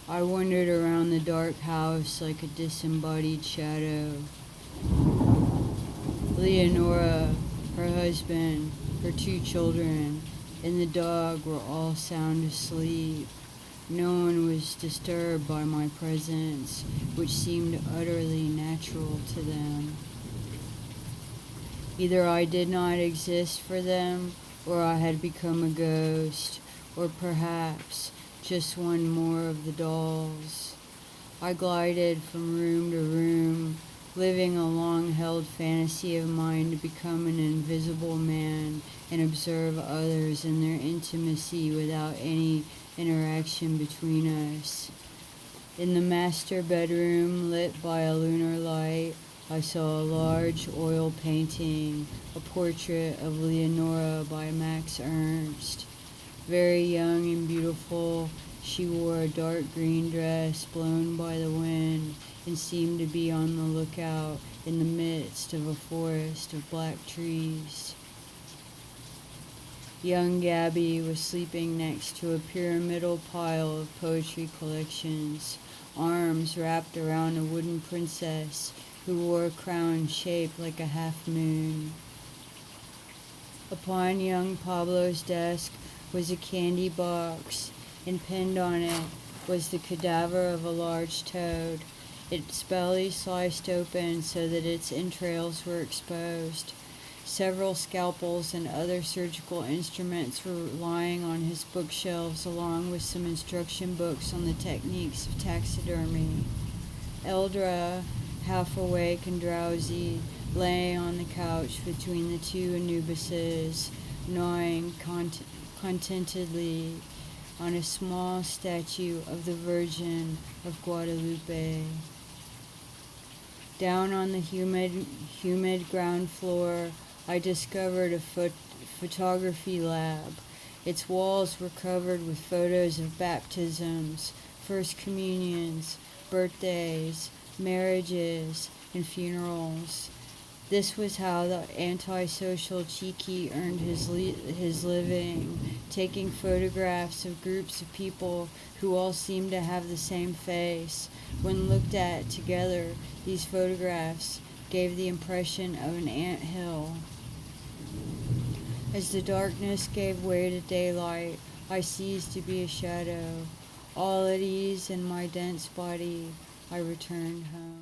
I wandered around the dark house like a disembodied shadow. Leonora, her husband, her 2 children, and the dog were all sound asleep. No one was disturbed by my presence, which seemed utterly natural to them. Either I did not exist for them, or I had become a ghost, or perhaps just one more of the dolls. I glided from room to room, living a long-held fantasy of mine to become an invisible man and observe others in their intimacy without any interaction between us. In the master bedroom, lit by a lunar light, I saw a large oil painting, a portrait of Leonora by Max Ernst. Very young and beautiful, she wore a dark green dress blown by the wind and seemed to be on the lookout in the midst of a forest of black trees. Young Gabby was sleeping next to a pyramidal pile of poetry collections, arms wrapped around a wooden princess who wore a crown shaped like a half-moon. Upon young Pablo's desk was a candy box, and pinned on it was the cadaver of a large toad, its belly sliced open so that its entrails were exposed. Several scalpels and other surgical instruments were lying on his bookshelves, along with some instruction books on the techniques of taxidermy. Eldra, half awake and drowsy, lay on the couch between the 2 Anubises, gnawing contentedly on a small statue of the Virgin of Guadalupe. Down on the humid ground floor, I discovered a photography lab. Its walls were covered with photos of baptisms, first communions, birthdays, marriages, and funerals. This was how the antisocial Cheeky earned his living, taking photographs of groups of people who all seemed to have the same face. When looked at together, these photographs gave the impression of an anthill. As the darkness gave way to daylight, I ceased to be a shadow. All at ease in my dense body, I returned home.